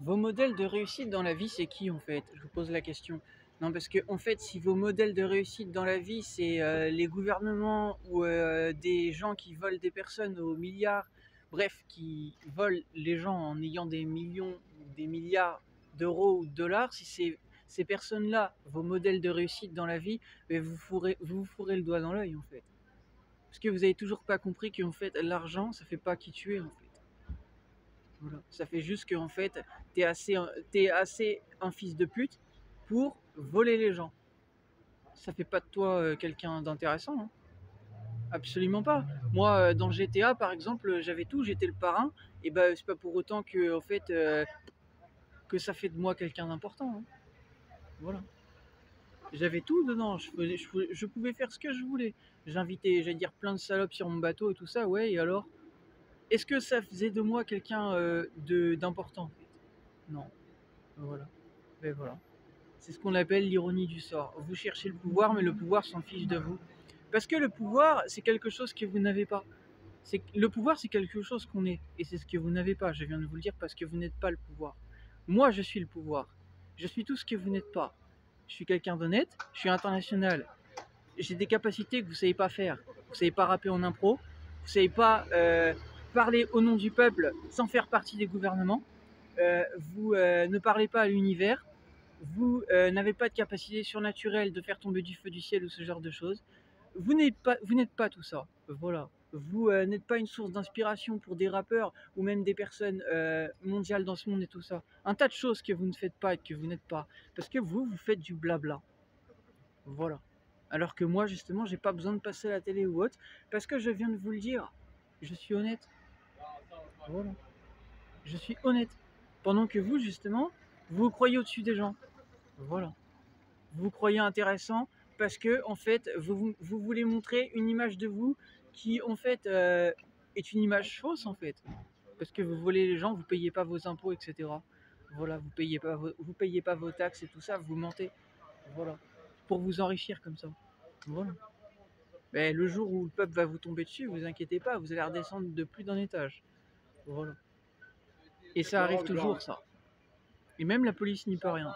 Vos modèles de réussite dans la vie, c'est qui en fait? Je vous pose la question. Non, parce que en fait, si vos modèles de réussite dans la vie, c'est les gouvernements ou des gens qui volent des personnes aux milliards, bref, qui volent les gens en ayant des millions, des milliards d'euros ou de dollars, si c'est ces personnes-là, vos modèles de réussite dans la vie, ben vous fourrez le doigt dans l'œil en fait. Parce que vous avez toujours pas compris qu'en fait, l'argent, ça fait pas qui tu es en fait. Voilà. Ça fait juste que en fait, t'es assez un fils de pute pour voler les gens. Ça fait pas de toi quelqu'un d'intéressant, hein. Absolument pas. Moi, dans GTA par exemple, j'avais tout, j'étais le parrain, et ben c'est pas pour autant que en fait que ça fait de moi quelqu'un d'important, hein. Voilà. J'avais tout dedans, je pouvais faire ce que je voulais. J'invitais, j'allais dire, plein de salopes sur mon bateau et tout ça, ouais, et alors? Est-ce que ça faisait de moi quelqu'un d'important? Non. Voilà. Et voilà. C'est ce qu'on appelle l'ironie du sort. Vous cherchez le pouvoir, mais le pouvoir s'en fiche de vous. Parce que le pouvoir, c'est quelque chose que vous n'avez pas. Le pouvoir, c'est quelque chose qu'on est. Et c'est ce que vous n'avez pas. Je viens de vous le dire parce que vous n'êtes pas le pouvoir. Moi, je suis le pouvoir. Je suis tout ce que vous n'êtes pas. Je suis quelqu'un d'honnête. Je suis international. J'ai des capacités que vous ne savez pas faire. Vous ne savez pas rapper en impro. Vous ne savez pas parler au nom du peuple sans faire partie des gouvernements. Vous ne parlez pas à l'univers. Vous n'avez pas de capacité surnaturelle de faire tomber du feu du ciel ou ce genre de choses. Vous n'êtes pas tout ça. Voilà. Vous n'êtes pas une source d'inspiration pour des rappeurs ou même des personnes mondiales dans ce monde et tout ça. Un tas de choses que vous ne faites pas et que vous n'êtes pas. Parce que vous faites du blabla. Voilà. Alors que moi, justement, j'ai pas besoin de passer à la télé ou autre. Parce que je viens de vous le dire. Je suis honnête. Voilà. Je suis honnête. Pendant que vous, justement, vous vous croyez au-dessus des gens. Voilà. Vous vous croyez intéressant parce que en fait vous voulez montrer une image de vous qui en fait est une image fausse en fait, parce que vous volez les gens, vous payez pas vos impôts, etc. Voilà, vous payez pas vos taxes et tout ça, vous mentez. Voilà, pour vous enrichir comme ça. Voilà. Mais le jour où le peuple va vous tomber dessus, vous inquiétez pas, vous allez redescendre de plus d'un étage. Voilà. Et ça arrive toujours ça. Et même la police n'y peut rien.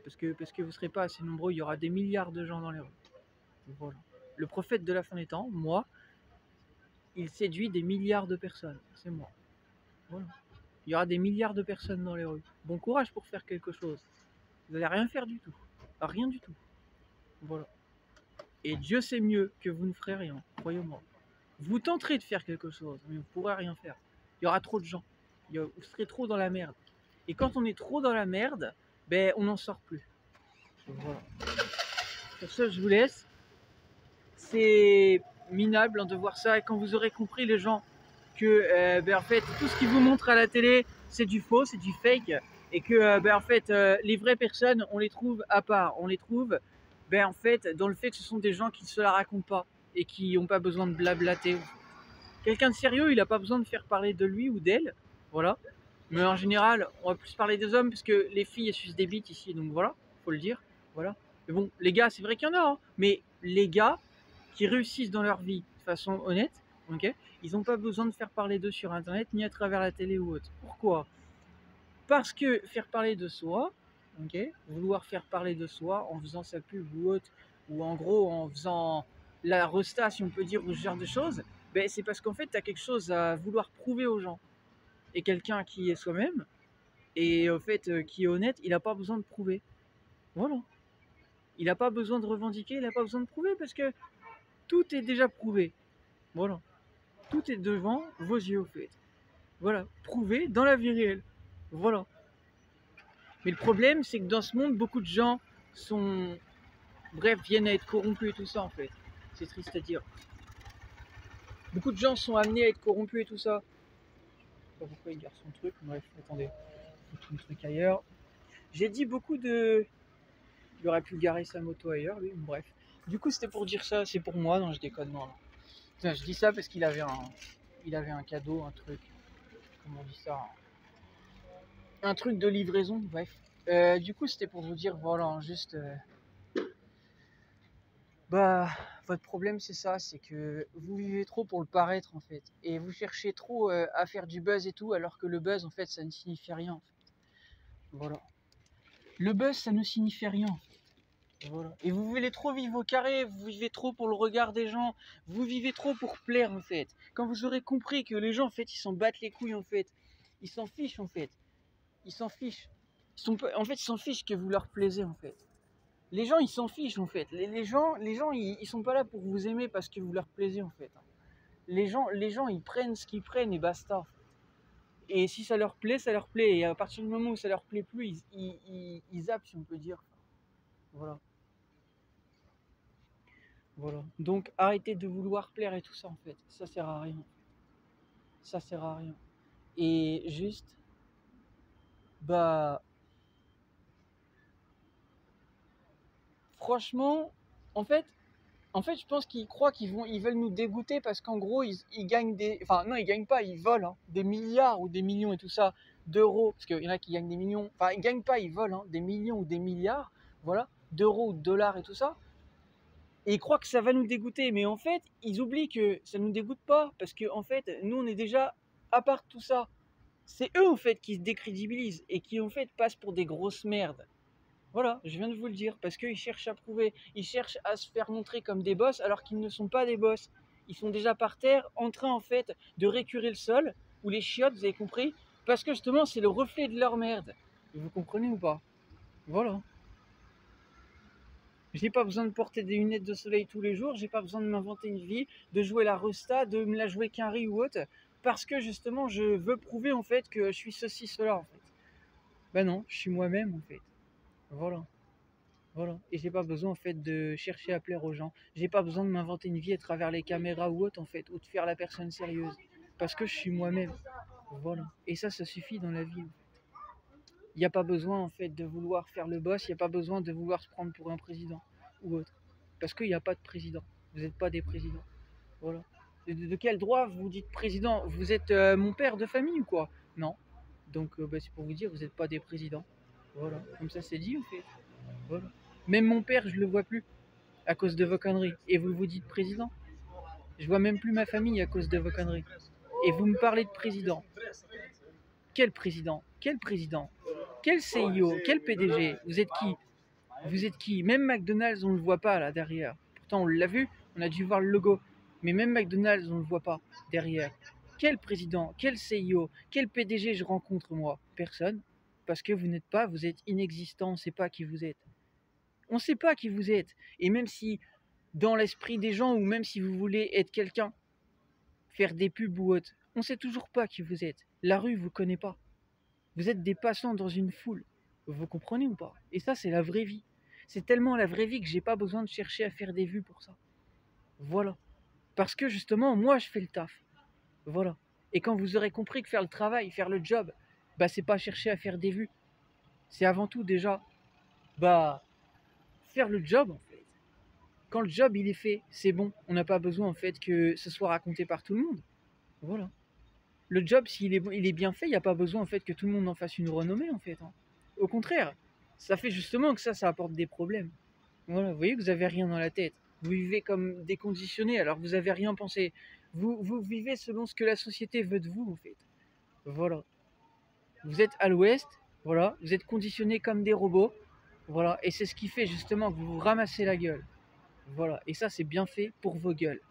Parce que vous serez pas assez nombreux, il y aura des milliards de gens dans les rues. Voilà. Le prophète de la fin des temps, moi, il séduit des milliards de personnes. C'est moi. Voilà. Il y aura des milliards de personnes dans les rues. Bon courage pour faire quelque chose. Vous n'allez rien faire du tout. Rien du tout. Voilà. Et Dieu sait mieux que vous ne ferez rien, croyez-moi. Vous tenterez de faire quelque chose, mais vous ne pourrez rien faire. Il y aura trop de gens. Vous serez trop dans la merde. Et quand on est trop dans la merde, ben on n'en sort plus. Voilà. Pour ça, je vous laisse. C'est minable de voir ça. Et quand vous aurez compris, les gens, que en fait, tout ce qu'ils vous montrent à la télé, c'est du faux, c'est du fake. Et que en fait, les vraies personnes, on les trouve à part. On les trouve en fait, dans le fait que ce sont des gens qui ne se la racontent pas et qui n'ont pas besoin de blablater. Quelqu'un de sérieux, il n'a pas besoin de faire parler de lui ou d'elle. Voilà. Mais en général, on va plus parler des hommes parce que les filles elles sucent des bites ici, donc voilà, faut le dire. Voilà. Mais bon, les gars, c'est vrai qu'il y en a, hein, mais les gars qui réussissent dans leur vie de façon honnête, ok, ils n'ont pas besoin de faire parler d'eux sur internet ni à travers la télé ou autre. Pourquoi? Parce que faire parler de soi, ok, vouloir faire parler de soi en faisant sa pub ou autre, ou en gros en faisant la resta, si on peut dire, ou ce genre de choses, c'est parce qu'en fait, tu as quelque chose à vouloir prouver aux gens. Et quelqu'un qui est soi-même, et en fait, qui est honnête, il n'a pas besoin de prouver. Voilà. Il n'a pas besoin de revendiquer, il n'a pas besoin de prouver parce que tout est déjà prouvé. Voilà. Tout est devant vos yeux, au fait. Voilà. Prouvé dans la vie réelle. Voilà. Mais le problème, c'est que dans ce monde, beaucoup de gens sont. Bref, viennent à être corrompus et tout ça, en fait. C'est triste à dire. Beaucoup de gens sont amenés à être corrompus et tout ça. Je sais pas pourquoi il garde son truc. Bref, attendez. Je vais tout le truc ailleurs. J'ai dit beaucoup de. Il aurait pu garer sa moto ailleurs, lui. Bref. Du coup, c'était pour dire ça. C'est pour moi. Non, je déconne. Non, non. Tiens, je dis ça parce qu'il avait un cadeau, un truc. Comment on dit ça? Un truc de livraison. Bref. Du coup, c'était pour vous dire, voilà, juste. Votre problème, c'est ça. C'est que vous vivez trop pour le paraître, en fait. Et vous cherchez trop à faire du buzz et tout, alors que le buzz, en fait, ça ne signifie rien. En fait. Voilà. Le buzz, ça ne signifie rien. Voilà. Et vous voulez trop vivre au carré, vous vivez trop pour le regard des gens, vous vivez trop pour plaire en fait. Quand vous aurez compris que les gens en fait ils s'en battent les couilles en fait, ils s'en fichent en fait, ils s'en fichent. En fait ils s'en fichent que vous leur plaisez en fait. Les gens ils s'en fichent en fait. Les gens ils sont pas là pour vous aimer parce que vous leur plaisez en fait. Les gens ils prennent ce qu'ils prennent et basta. Et si ça leur plaît, ça leur plaît. Et à partir du moment où ça leur plaît plus, ils zappent si on peut dire. Voilà. Voilà. Donc arrêtez de vouloir plaire et tout ça en fait. Ça sert à rien. Ça sert à rien. Et juste, bah, franchement, en fait, je pense qu'ils croient ils veulent nous dégoûter parce qu'en gros, ils gagnent enfin non, ils gagnent pas, ils volent hein, des milliards ou des millions et tout ça d'euros, parce qu'il y en a qui gagnent des millions. Enfin, ils gagnent pas, ils volent hein, des millions ou des milliards, voilà, d'euros ou de dollars et tout ça. Et ils croient que ça va nous dégoûter, mais en fait, ils oublient que ça nous dégoûte pas, parce que en fait, nous, on est déjà à part tout ça. C'est eux en fait qui se décrédibilisent et qui en fait passent pour des grosses merdes. Voilà, je viens de vous le dire, parce qu'ils cherchent à prouver, ils cherchent à se faire montrer comme des boss alors qu'ils ne sont pas des boss. Ils sont déjà par terre, en train en fait de récurer le sol, ou les chiottes, vous avez compris, parce que justement c'est le reflet de leur merde. Vous comprenez ou pas? Voilà. J'ai pas besoin de porter des lunettes de soleil tous les jours, j'ai pas besoin de m'inventer une vie, de jouer la resta, de me la jouer qu'un riz ou autre, parce que justement je veux prouver en fait que je suis ceci, cela en fait. Ben non, je suis moi-même en fait. Voilà. Voilà. Et j'ai pas besoin en fait de chercher à plaire aux gens. J'ai pas besoin de m'inventer une vie à travers les caméras ou autre en fait, ou de faire la personne sérieuse. Parce que je suis moi-même. Voilà. Et ça suffit dans la vie. Il n'y a pas besoin en fait de vouloir faire le boss, il n'y a pas besoin de vouloir se prendre pour un président ou autre. Parce qu'il n'y a pas de président. Vous n'êtes pas des présidents. Voilà. De quel droit vous dites président? Vous êtes mon père de famille ou quoi? Non. Donc c'est pour vous dire, vous n'êtes pas des présidents. Voilà. Comme ça c'est dit en fait. Voilà. Même mon père, je le vois plus à cause de vos conneries. Et vous vous dites président? Je vois même plus ma famille à cause de vos conneries. Et vous me parlez de président. Quel président? Quel président? Quel CIO? Quel PDG? Vous êtes qui? Vous êtes qui? Même McDonald's, on ne le voit pas là derrière. Pourtant, on l'a vu, on a dû voir le logo. Mais même McDonald's, on ne le voit pas derrière. Quel président? Quel CIO? Quel PDG je rencontre moi? Personne. Parce que vous n'êtes pas, vous êtes inexistant, on ne sait pas qui vous êtes. On ne sait pas qui vous êtes. Et même si, dans l'esprit des gens, ou même si vous voulez être quelqu'un, faire des pubs ou autre, on ne sait toujours pas qui vous êtes. La rue ne vous connaît pas. Vous êtes des passants dans une foule. Vous comprenez ou pas? Et ça, c'est la vraie vie. C'est tellement la vraie vie que j'ai pas besoin de chercher à faire des vues pour ça. Voilà. Parce que justement, moi, je fais le taf. Voilà. Et quand vous aurez compris que faire le travail, faire le job, bah, c'est pas chercher à faire des vues. C'est avant tout déjà, bah, faire le job en fait. Quand le job il est fait, c'est bon. On n'a pas besoin en fait que ce soit raconté par tout le monde. Voilà. Le job, s'il est, il est bien fait, il n'y a pas besoin en fait que tout le monde en fasse une renommée en fait. Hein. Au contraire, ça fait justement que ça apporte des problèmes. Voilà, vous voyez que vous avez rien dans la tête. Vous vivez comme des conditionnés alors que vous avez rien pensé. Vous vivez selon ce que la société veut de vous en fait. Voilà. Vous êtes à l'ouest, voilà. Vous êtes conditionnés comme des robots. Voilà. Et c'est ce qui fait justement que vous vous ramassez la gueule. Voilà. Et ça, c'est bien fait pour vos gueules.